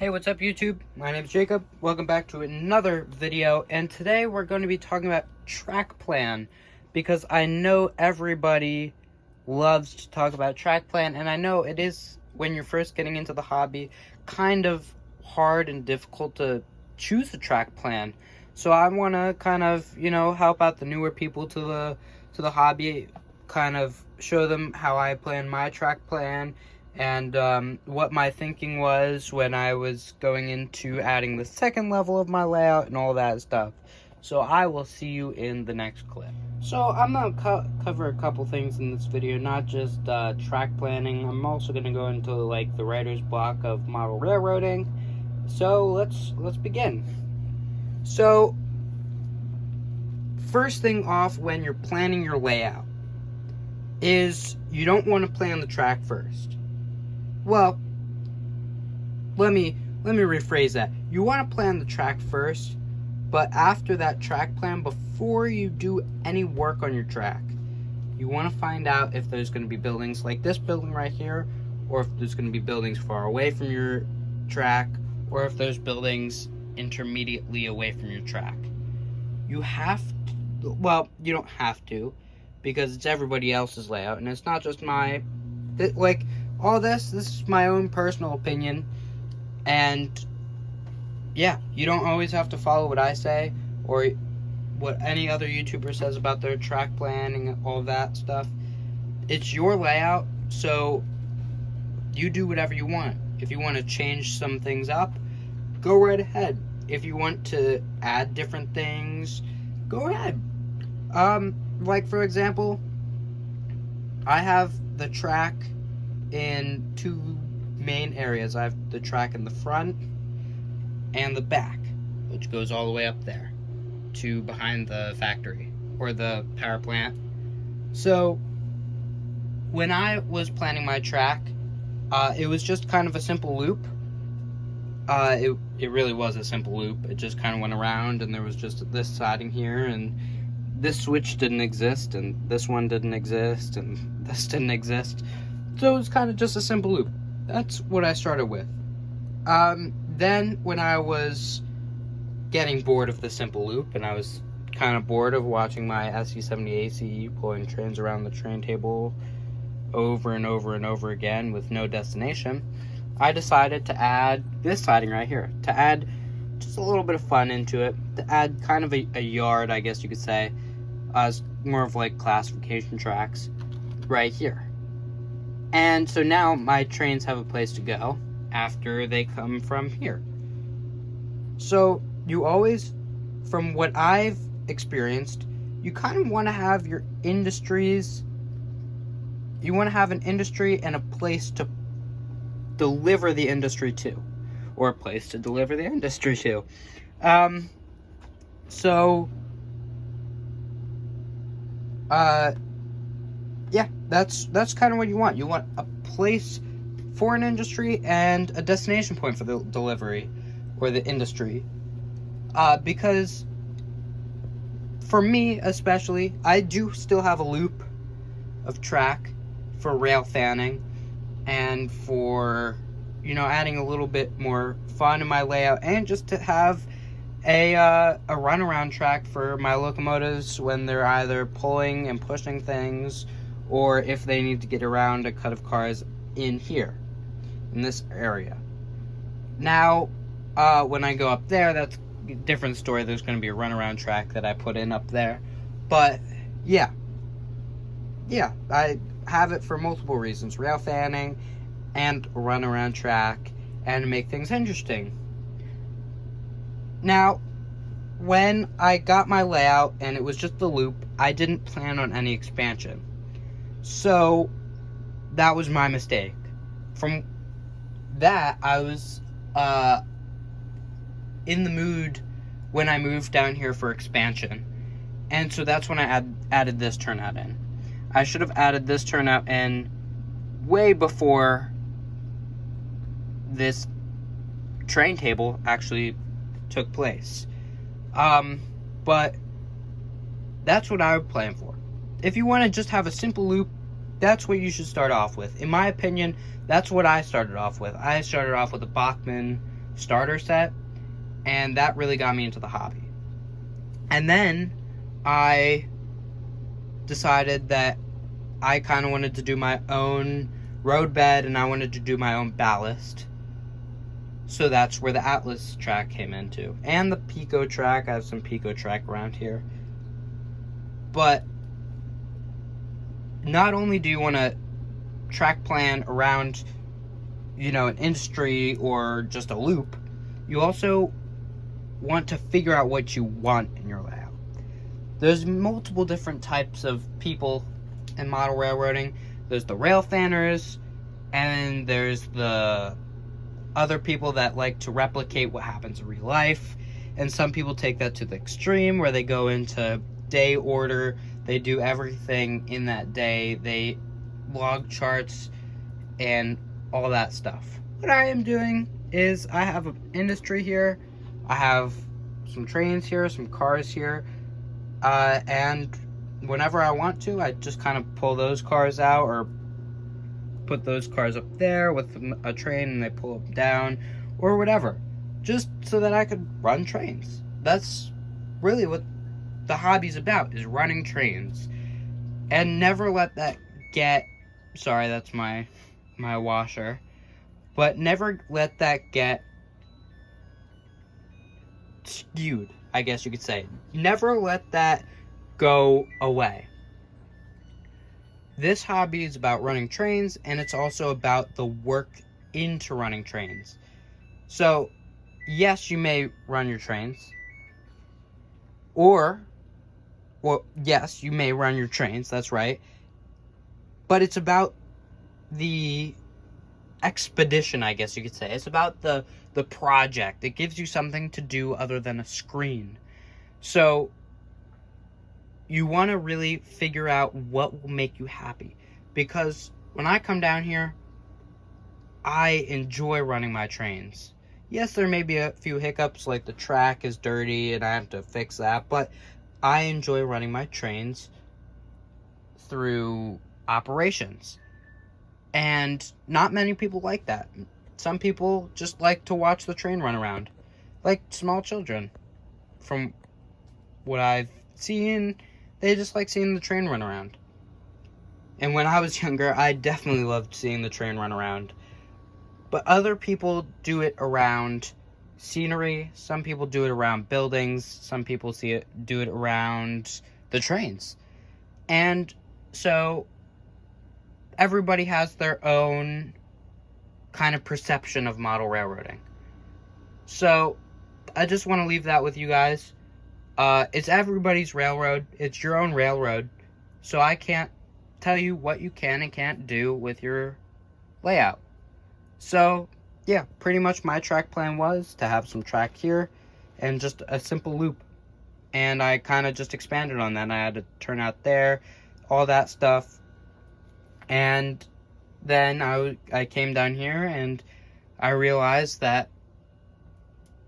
Hey, what's up YouTube? My name is Jacob. Welcome back to another video, and today we're going to be talking about track plan because I know everybody loves to talk about track plan, and I know it is, when you're first getting into the hobby, kind of hard and difficult to choose a track plan. So I want to kind of, help out the newer people to the hobby, kind of show them how I plan my track plan and what my thinking was when I was going into adding the second level of my layout and all that stuff. So I will see you in the next clip. So I'm going to cover a couple things in this video, not just track planning. I'm also going to go into like the writer's block of model railroading. So let's begin. So first thing off when you're planning your layout is you don't want to plan the track first. Well, let me rephrase that. You want to plan the track first, but after that track plan, before you do any work on your track, you want to find out if there's going to be buildings like this building right here, or if there's going to be buildings far away from your track, or if there's buildings intermediately away from your track. You have to, well, you don't have to, because it's everybody else's layout, and it's not just my, all this is my own personal opinion, and yeah, you don't always have to follow what I say or what any other YouTuber says about their track planning and all that stuff. It's your layout, so you do whatever you want. If you want to change some things up, go right ahead. If you want to add different things, go ahead. Like for example, I have the track in two main areas. I have the track in the front and the back, which goes all the way up there to behind the factory or the power plant. So when I was planning my track, it was just kind of a simple loop. It really was a simple loop. It just kind of went around, and there was just this siding here, and this switch didn't exist, and this one didn't exist, and this didn't exist. So it was kind of just a simple loop. That's what I started with. Then when I was getting bored of the simple loop, and I was kind of bored of watching my SE70 ACE pulling trains around the train table over and over and over again with no destination, I decided to add this siding right here, to add just a little bit of fun into it, to add kind of a yard, I guess you could say, as more of like classification tracks right here. And so now my trains have a place to go after they come from here. So you always, from what I've experienced, you kind of want to have your industries, you want to have an industry and a place to deliver the industry to, or a place to deliver the industry to. Yeah, that's kind of what you want. You want a place for an industry and a destination point for the delivery or the industry. Because for me especially, I do still have a loop of track for rail fanning and for, adding a little bit more fun in my layout, and just to have a runaround track for my locomotives when they're either pulling and pushing things, or if they need to get around a cut of cars in here, in this area. Now, when I go up there, that's a different story. There's going to be a runaround track that I put in up there. But, yeah, I have it for multiple reasons. Rail fanning and a runaround track, and to make things interesting. Now, when I got my layout and it was just the loop, I didn't plan on any expansion. So that was my mistake. From that, I was in the mood when I moved down here for expansion. And so that's when I added this turnout in. I should have added this turnout in way before this train table actually took place. But that's what I would plan for. If you want to just have a simple loop, that's what you should start off with. In my opinion, that's what I started off with. I started off with a Bachmann starter set, and that really got me into the hobby. And then I decided that I kind of wanted to do my own road bed, and I wanted to do my own ballast. So that's where the Atlas track came into. And the Pico track. I have some Pico track around here. But not only do you want to track plan around, an industry or just a loop, you also want to figure out what you want in your layout. There's multiple different types of people in model railroading. There's the rail fanners, and there's the other people that like to replicate what happens in real life. And some people take that to the extreme, where they go into day order. They do everything in that day. They log charts and all that stuff. What I am doing is I have an industry here. I have some trains here, some cars here. And whenever I want to, I just kind of pull those cars out, or put those cars up there with a train and they pull them down, or whatever, just so that I could run trains. That's really what the hobby's about, is running trains. And never let that get, sorry, that's my washer, but never let that get skewed, I guess you could say. Never let that go away. This hobby is about running trains, and it's also about the work into running trains. So, yes, you may run your trains. Yes, you may run your trains, that's right. But it's about the expedition, I guess you could say. It's about the project. It gives you something to do other than a screen. So, you want to really figure out what will make you happy. Because when I come down here, I enjoy running my trains. Yes, there may be a few hiccups, like the track is dirty and I have to fix that, but I enjoy running my trains through operations. And not many people like that. Some people just like to watch the train run around, like small children. From what I've seen, they just like seeing the train run around. And when I was younger, I definitely loved seeing the train run around. But other people do it around scenery. Some people do it around buildings. Some people do it around the trains. And so everybody has their own kind of perception of model railroading. So I just want to leave that with you guys. It's everybody's railroad. It's your own railroad. So I can't tell you what you can and can't do with your layout. So, yeah, pretty much my track plan was to have some track here and just a simple loop. And I kind of just expanded on that. I had to turn out there, all that stuff. And then I came down here and I realized that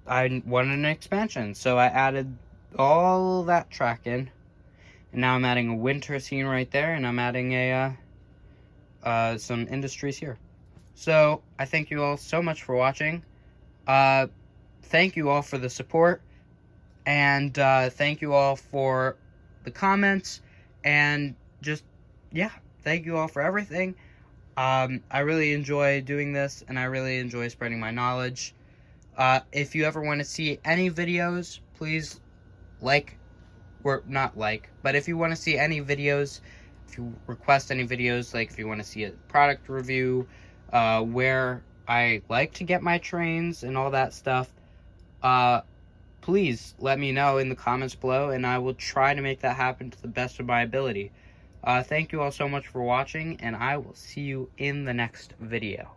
I wanted an expansion. So I added all that track in. And now I'm adding a winter scene right there, and I'm adding some industries here. So, I thank you all so much for watching. Thank you all for the support. And thank you all for the comments. And just, thank you all for everything. I really enjoy doing this, and I really enjoy spreading my knowledge. If you ever want to see any videos, please but if you want to see any videos, if you request any videos, like if you want to see a product review, where I like to get my trains and all that stuff, please let me know in the comments below, and I will try to make that happen to the best of my ability. Thank you all so much for watching, and I will see you in the next video.